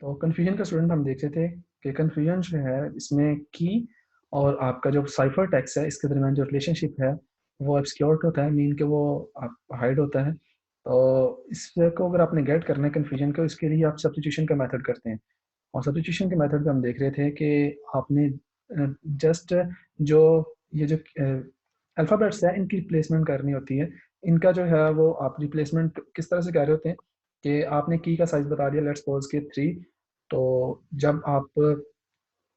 तो कन्फ्यूजन का स्टूडेंट हम देख रहे थे कि कन्फ्यूजन जो है इसमें की और आपका जो साइफर टेक्स्ट है इसके दरमियान जो रिलेशनशिप है वो ऑब्सक्योर्ड होता है, मीन के वो आप हाइड होता है। तो इसको अगर आपने गेट करना है कन्फ्यूजन को, इसके लिए आप सब्स्टिट्यूशन का मेथड करते हैं। और सब्स्टिट्यूशन के मेथड में हम देख रहे थे कि आपने जस्ट जो ये जो अल्फ़ाबेट्स है इनकी रिप्लेसमेंट करनी होती है। इनका जो है वो आप रिप्लेसमेंट किस तरह से कर रहे होते हैं कि आपने की का साइज बता दिया, लेट्स सपोज के 3। तो जब आप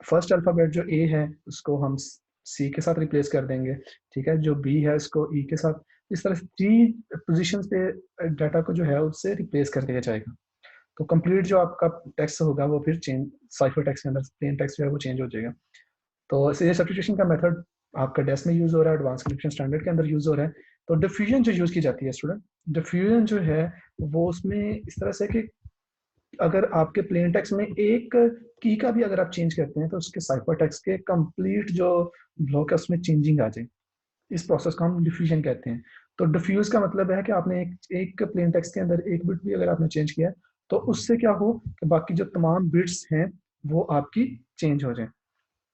फर्स्ट अल्फ़ाबेट जो ए है उसको हम सी के साथ रिप्लेस कर देंगे, ठीक है। जो बी है उसको ई के साथ, इस तरह से 3 पोजीशंस पे डाटा को जो है उससे रिप्लेस कर दिया जाएगा। तो कंप्लीट जो आपका टेक्स्ट होगा वो फिर चेंज साइफर टेक्स्ट के अंदर प्लेन टेक्स्ट जो है वो चेंज हो जाएगा। तो ये सब्स्टिट्यूशन का मेथड आपका डेस में यूज हो रहा है, एडवांस एन्क्रिप्शन स्टैंडर्ड के अंदर यूज हो रहा है। तो डिफ्यूजन जो यूज की जाती है स्टूडेंट, डिफ्यूजन जो है वो उसमें इस तरह से कि अगर आपके प्लेन टेक्स्ट में एक की का भी अगर आप चेंज करते हैं तो उसके साइफर टेक्स्ट के कंप्लीट जो ब्लॉक है उसमें चेंजिंग आ जाए। इस प्रोसेस को हम डिफ्यूजन कहते हैं। तो डिफ्यूज का मतलब है कि आपने एक प्लेन टेक्स्ट के अंदर एक बिट भी अगर आपने चेंज किया तो उससे क्या हो कि बाकी जो तमाम बिट्स हैं वो आपकी चेंज हो जाए।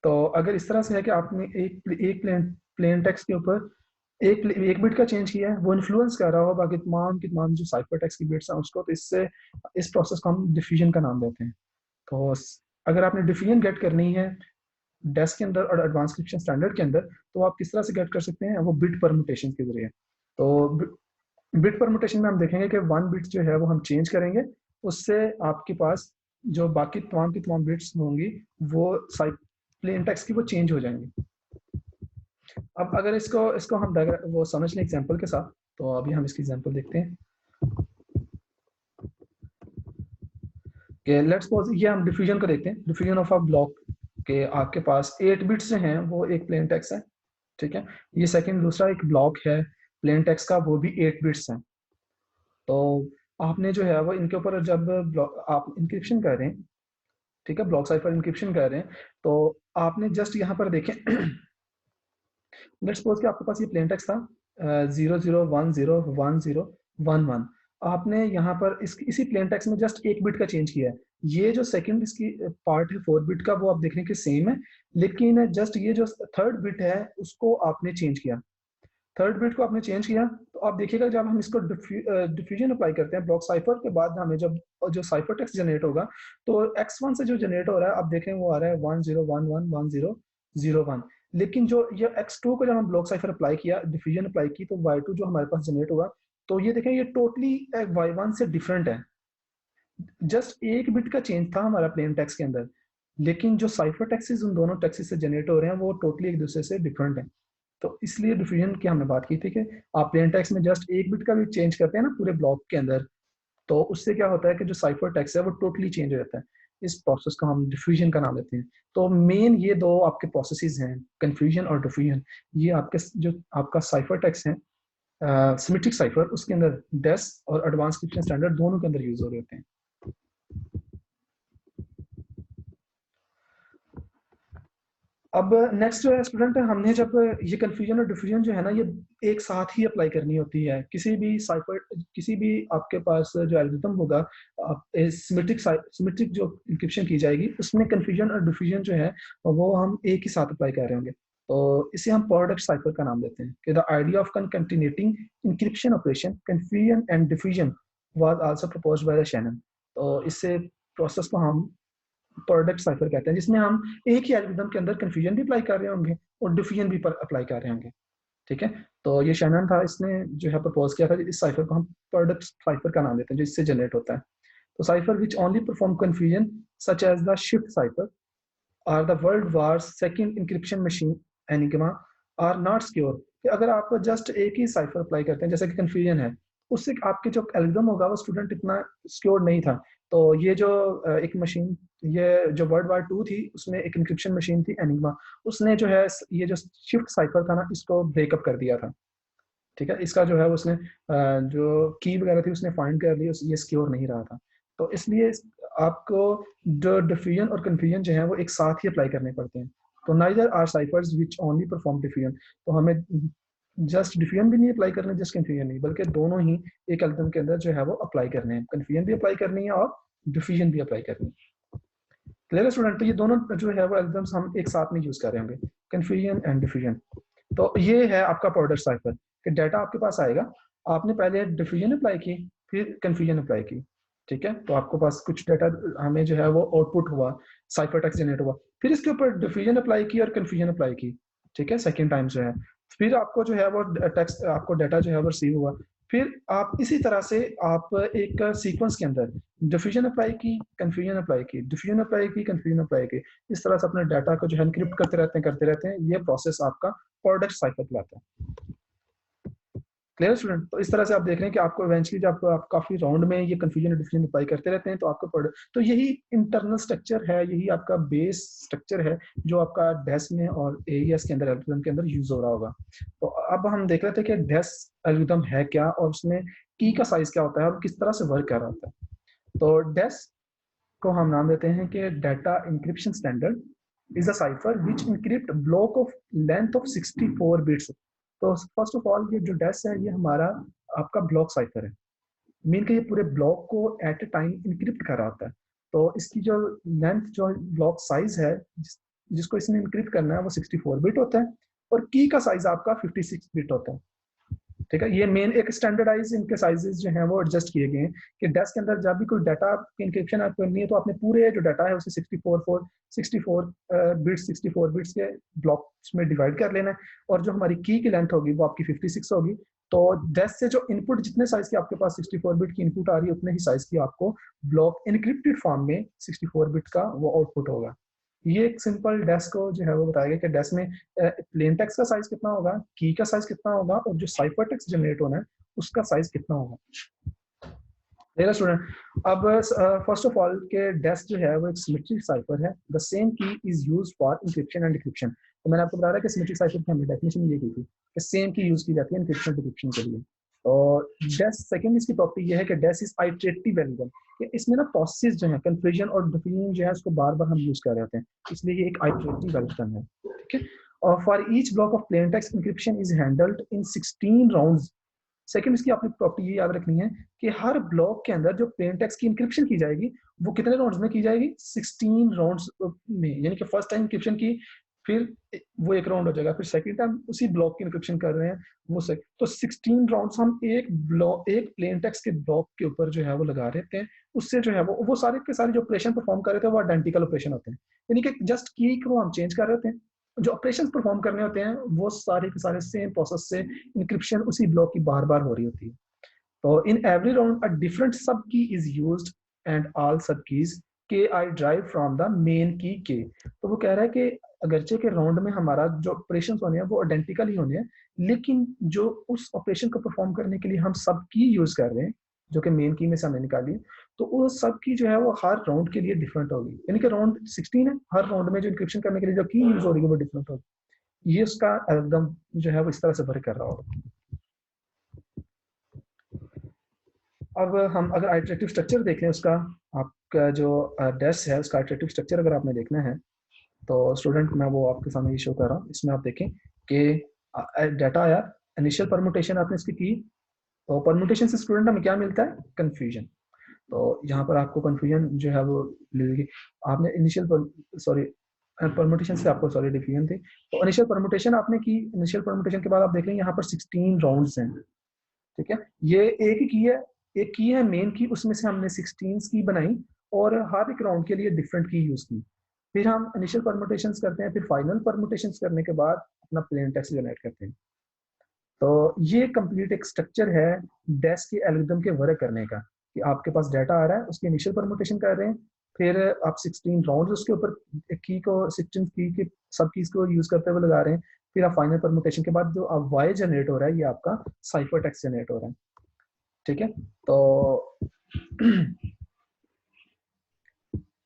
तो अगर इस तरह से है कि आपने एक प्लेन प्लेन टेक्स्ट के ऊपर एक बिट का चेंज किया है, वो इन्फ्लुएंस कर रहा हो बाकी तमाम की तमाम जो साइफर टेक्स्ट की बिट्स हैं उसको, तो इससे इस प्रोसेस को हम डिफ्यूजन का नाम देते हैं। तो अगर आपने डिफ्यूजन गेट करनी है डेस्क के अंदर और एडवांस एन्क्रिप्शन स्टैंडर्ड के अंदर, तो आप किस तरह से गेट कर सकते हैं, वो बिट परमुटेशन के जरिए। तो बिट परमुटेशन में हम देखेंगे कि 1 बिट जो है वो हम चेंज करेंगे, उससे आपके पास जो बाकी तमाम की तमाम बिट्स होंगी वो प्लेन टेक्स्ट की वो चेंज हो जाएंगी। अब अगर इसको इसको हम वो समझ लें एग्जांपल के साथ, तो अभी हम इसकी एग्जांपल देखते हैं कि लेट्स सपोज ये हम डिफ्यूजन को देखते हैं, डिफ्यूजन ऑफ अ ब्लॉक के आपके पास 8 बिट्स जो हैं वो एक प्लेन टेक्स्ट है, ठीक है। ये सेकंड दूसरा एक ब्लॉक है प्लेन टेक्स्ट का, वो भी 8 बिट्स हैं। तो आपने जो है वो इनके ऊपर जब आप इंक्रिप्शन कर रहे हैं, ठीक है, ब्लॉक साइफर इंक्रिप्शन कर रहे हैं, तो आपने जस्ट यहाँ पर देखें लेट्स सपोज कि आपके पास ये प्लेन टेक्स्ट था 00101011। आपने यहाँ पर इसी प्लेन टेक्स्ट में जस्ट एक बिट का चेंज किया है। ये जो सेकंड इसकी पार्ट है 4 बिट का वो आप देख रहे हैं कि सेम है, लेकिन जस्ट ये जो थर्ड बिट है उसको आपने चेंज किया। थर्ड बिट को आपने चेंज किया तो आप देखिएगा जब हम इसको डिफ्यूजन अप्लाई करते हैं ब्लॉक साइफर के बाद हमें जब जो साइफर टेक्स्ट जनरेट होगा, तो x1 से जो जनरेट हो रहा है आप देखें वो आ रहा है 10111001। लेकिन जो ये x2 को जब हम ब्लॉक साइफर अप्लाई किया, डिफ्यूजन अप्लाई की, तो y2 जो हमारे पास जनरेट हुआ, तो ये देखें ये टोटली y1 से डिफरेंट है। जस्ट एक बिट का चेंज था हमारा प्लेन टेक्स्ट के अंदर, लेकिन जो साइफर टेक्सेस उन दोनों टेक्सेस से जनरेट हो रहे हैं वो टोटली एक दूसरे से डिफरेंट है। तो इसलिए डिफ्यूजन की हमने बात की थी कि आप प्लेन टेक्स्ट में जस्ट एक बिट का भी चेंज करते हैं ना पूरे ब्लॉक के अंदर, तो उससे क्या होता है कि जो साइफर टेक्स्ट है वो टोटली चेंज हो जाता है। इस प्रोसेस को हम डिफ्यूजन का नाम देते हैं। तो मेन ये दो आपके प्रोसेसेस हैं, कन्फ्यूजन और डिफ्यूजन। ये आपके जो आपका साइफर टेक्स्ट है सिमेट्रिक साइफर, उसके अंदर डेस और एडवांस एन्क्रिप्शन स्टैंडर्ड दोनों के अंदर यूज हो रहे होते हैं। अब नेक्स्ट जो है स्टूडेंट, हमने जब ये कन्फ्यूजन और डिफ्यूजन जो है ना ये एक साथ ही अप्लाई करनी होती है किसी भी साइफर, किसी भी आपके पास जो एल्गोरिथम होगा, सिमेट्रिक जो इंक्रिप्शन की जाएगी उसमें कन्फ्यूजन और डिफ्यूजन जो है वो हम एक ही साथ अप्लाई कर रहे होंगे। तो इसे हम प्रोडक्ट साइफर का नाम देते हैं कि the idea of continuing encryption operation confusion and diffusion was also proposed by the Shannon. तो इससे प्रोसेस को हम प्रोडक्ट साइफर कहते हैं, जिसमें हम एक ही एल्गोरिथम के अंदर कंफ्यूजन भी अप्लाई कर रहे होंगे और डिफ्यूजन भी अप्लाई कर रहे होंगे, ठीक है। तो ये शैनन था, इसने जो है प्रपोज किया था इस साइफर को हम प्रोडक्ट साइफर का नाम देते हैं जो इससे जनरेट होता है। तो cipher which only perform confusion such as the shift cipher are the world war second encryption machine Enigma are not secure. अगर आप जस्ट एक ही साइफर अप्लाई करते हैं जैसे कि कंफ्यूजन है, उससे आपके जो एल्गोरिथम होगा वो स्टूडेंट इतना सिक्योर नहीं था। तो ये जो एक मशीन, ये जो वर्ल्ड वार 2 थी उसमें एक इंक्रिप्शन मशीन थी एनिग्मा, उसने जो है ये जो शिफ्ट साइफर था ना इसको ब्रेकअप कर दिया था, ठीक है। इसका जो है उसने जो की वगैरह थी उसने फाइंड कर ली, ये सिक्योर नहीं रहा था। तो इसलिए आपको जो डिफ्यूजन और कंफ्यूजन जो है वो एक साथ ही अप्लाई करने पड़ते हैं। तो neither are ciphers which only perform diffusion. तो हमें जस्ट डिफ्यूजन भी नहीं अप्लाई करना, जस्ट कंफ्यूजन नहीं, बल्कि दोनों ही एक एल्गोरिथम के अंदर जो है वो अप्लाई करने हैं, कंफ्यूजन भी अप्लाई करनी है और डिफ्यूजन भी अप्लाई करनी है। क्लियर है स्टूडेंट? तो ये दोनों जो है वो एकदम हम एक साथ में यूज कर रहे होंगे, कन्फ्यूजन एंड डिफ्यूजन। तो ये है आपका प्रोडक्ट साइफर कि डाटा आपके पास आएगा, आपने पहले डिफ्यूजन अप्लाई की, फिर कन्फ्यूजन अप्लाई की, ठीक है? तो आपके पास कुछ डाटा हमें जो है वो आउटपुट हुआ, साइफर टेक्स्ट जनरेट हुआ, फिर इसके ऊपर डिफ्यूजन अप्लाई की और कन्फ्यूजन अप्लाई की, ठीक है, सेकेंड टाइम जो है। फिर आपको जो है वो टेक्स्ट, आपको डाटा जो है वो रिसीव हुआ, फिर आप इसी तरह से आप एक सीक्वेंस के अंदर डिफ्यूजन अप्लाई की, कन्फ्यूजन अप्लाई की, डिफ्यूजन अप्लाई की, कन्फ्यूजन अप्लाई की, इस तरह से अपने डाटा को जो है एनक्रिप्ट करते रहते हैं। ये प्रोसेस आपका प्रोडक्ट साइकिल कहलाता है। Clear student? तो इस तरह से आप देख रहे हैं कि आपको इवेंचुअली जब आप काफी राउंड में ये कंफ्यूजन और डिफ्यूजन अप्लाई करते रहते हैं तो आपको तो यही इंटरनल स्ट्रक्चर है, यही आपका बेस स्ट्रक्चर है जो आपका डेस में और एईएस के अंदर एल्गोरिथम के अंदर यूज हो रहा होगा। तो अब हम देख रहे थे कि डेस एल्गोरिथम है क्या और उसमें की का साइज क्या होता है और किस तरह से वर्क कर रहा होता है। तो डेस को हम नाम देते हैं कि data encryption standard is a cipher which encrypt block of length of 64 bits. तो फर्स्ट ऑफ ऑल ये जो डेस है ये हमारा आपका ब्लॉक साइफर है, मीन के ये पूरे ब्लॉक को एट ए टाइम इंक्रिप्ट कर रहा होता है। तो इसकी जो लेंथ, जो ब्लॉक साइज है जिसको इसने इंक्रिप्ट करना है वो 64 बिट होता है और की का साइज आपका 56 बिट होता है, ठीक है? ये मेन एक स्टैंडर्डाइज इनके साइजेस जो हैं वो एडजस्ट किए गए हैं कि डेस्क के अंदर जब भी कोई डाटा की इंक्रिप्शन आप करनी है तो आपने पूरे जो डाटा है उसे 64 बिट्स 64 बिट्स के ब्लॉक्स में डिवाइड कर लेना है और जो हमारी की लेंथ होगी वो आपकी 56 होगी। तो डेस्क से जो इनपुट, जितने साइज की आपके पास 64 बिट की इनपुट आ रही है उतने ही साइज की आपको ब्लॉक इनक्रिप्टेड फॉर्म में 64 बिट का वो आउटपुट होगा। ये एक सिंपल डेस्क को जो है वो बताया गया कि डेस्क में प्लेन टेक्स्ट का साइज कितना होगा, की का साइज कितना होगा और जो साइफर टेक्स्ट जनरेट होना है उसका साइज कितना होगा। मेरा स्टूडेंट, अब फर्स्ट ऑफ ऑल के डेस्क जो है वो एक सिमेट्रिक साइफर है। The same key is used for encryption and decryption. तो मैंने आपको बताया कि सिमेट्रिक साइफर की हमने डेफिनेशन ये की थी कि सेम की यूज की जाती है इंक्रिप्शन डिक्रिप्शन के लिए। और डेस्क सेकंड इसकी प्रॉपर्टी ये है कि डेस्क इज आइटरेटिव एल्गोरिथम, कि इसमें ना प्रोसेस जो है कन्फ्यूजन और डिफ्यूजन जो है उसको बार बार हम यूज कर रहे होते हैं, इसलिए ये एक आइटरेटिव एल्गोरिथम है, ठीक है? और for each block of plain text encryption is handled in 16 rounds. Second इसकी आपने प्रॉपर्टी ये याद रखनी है कि हर ब्लॉक के अंदर जो प्लेन टेक्स्ट की इंक्रिप्शन की जाएगी वो कितने राउंड्स में की जाएगी, 16 राउंड्स में। यानी कि फर्स्ट टाइम इंक्रिप्शन की, फिर वो एक राउंड हो जाएगा, फिर सेकंड टाइम उसी ब्लॉक की इंक्रिप्शन कर रहे हैं वो तो 16 राउंड्स हम एक ब्लॉक, एक प्लेन टेक्स्ट के ब्लॉक के ऊपर जो है वो लगा रहे हैं। उससे जो है वो सारे के सारे जो ऑपरेशन परफॉर्म कर रहे थे वो आइडेंटिकल ऑपरेशन होते हैं, यानी कि जस्ट की को हम चेंज कर रहे होते हैं, जो ऑपरेशन परफॉर्म करने होते हैं वो सारे के सारे सेम प्रोसेस से इंक्रिप्शन उसी ब्लॉक की बार बार हो रही होती है। तो in every round a different सब की इज यूज्ड एंड ऑल सब कीज के I drive from the main की के। तो वो कह रहा है कि अगरचे के राउंड में हमारा जो ऑपरेशन होने हैं वो आइडेंटिकल ही होने हैं, लेकिन जो उस ऑपरेशन को परफॉर्म करने के लिए हम सब की यूज कर रहे हैं जो कि मेन की में से हमने निकाली, तो वो सब की जो है वो हर राउंड के लिए डिफरेंट होगी। यानी कि राउंड 16 है, हर राउंड में जो इंक्रिप्शन करने के लिए जो की यूज हो रही है वो डिफरेंट होगी। ये उसका एल्गोरिथम जो है वो इस तरह से वर्क कर रहा होगा। अब हम अगर आइटरेटिव स्ट्रक्चर देख लें उसका, आपका जो डेस है उसका आइटरेटिव स्ट्रक्चर अगर आपने देखना है तो स्टूडेंट मैं वो आपके सामने ये शो कर रहा हूँ। इसमें आप देखें कि डाटा आया, इनिशियल परमुटेशन आपने इसकी की, तो परमुटेशन से स्टूडेंट हमें क्या मिलता है, कंफ्यूजन। तो यहाँ पर आपको कंफ्यूजन जो है वो मिलेगी। आपने इनिशियल सॉरी परमुटेशन से आपको सॉरी डिफ्यूजन थी, तो इनिशियल परमुटेशन आपने की, इनिशियल परमुटेशन के बाद आप देख लें यहाँ पर 16 राउंड्स हैं, ठीक है? ये एक ही की है, एक की है मेन की, उसमें से हमने 16 की बनाई और हर एक राउंड के लिए डिफरेंट की यूज की। फिर हम इनिशियल परमुटेशंस करते हैं, फिर फाइनल परमुटेशंस करने के बाद अपना प्लेन टेक्स्ट जनरेट करते हैं। तो ये कंप्लीट एक स्ट्रक्चर है डेस्क के एल्गोरिथम के वर्क करने का, कि आपके पास डाटा आ रहा है, उसकी इनिशियल परमुटेशन कर रहे हैं, फिर आप 16 राउंड उसके ऊपर की को 16 की के सब कीज को यूज करते हुए लगा रहे हैं, फिर आप फाइनल परमुटेशन के बाद जो आप वाई जनरेट हो रहा है ये आपका साइफर टेक्स्ट जनरेट हो रहा है, ठीक है? तो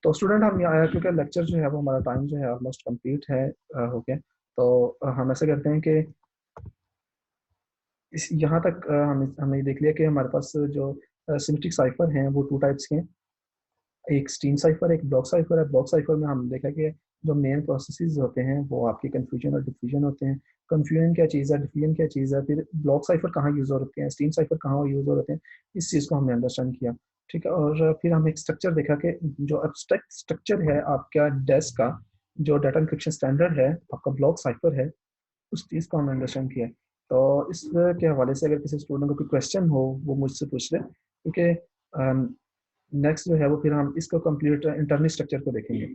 तो स्टूडेंट हम यहाँ, क्योंकि लेक्चर जो है वो हमारा टाइम जो है ऑलमोस्ट कंप्लीट है हो गया, तो हम ऐसे करते हैं कि इस यहाँ तक हमने देख लिया कि हमारे पास जो सिमेट्रिक साइफर हैं वो टू टाइप्स के हैं, एक स्ट्रीम साइफर, एक ब्लॉक साइफर है। ब्लॉक साइफर में हम देखा कि जो मेन प्रोसेसेस होते हैं वो आपके कन्फ्यूजन और डिफ्यूजन होते हैं। कन्फ्यूजन क्या चीज़ है, डिफ्यूजन क्या चीज़ है, फिर ब्लॉक साइफर कहाँ यूज हो रहे हैं, स्ट्रीम साइफर कहाँ यूज हो रहे हैं, इस चीज़ को हमने अंडरस्टैंड किया। ठीक है। और फिर हम एक स्ट्रक्चर देखा कि जो एब्स्ट्रैक्ट स्ट्रक्चर है आपका डेस का, जो डाटा इंक्रिप्शन स्टैंडर्ड है, आपका ब्लॉक साइफर है, उस चीज़ को हमने अंडरस्टैंड किया। तो इसके हवाले से अगर किसी स्टूडेंट को कोई क्वेश्चन हो वो मुझसे पूछ ले, क्योंकि नेक्स्ट जो है वो फिर हम इसको कंप्लीट इंटरनल स्ट्रक्चर को देखेंगे।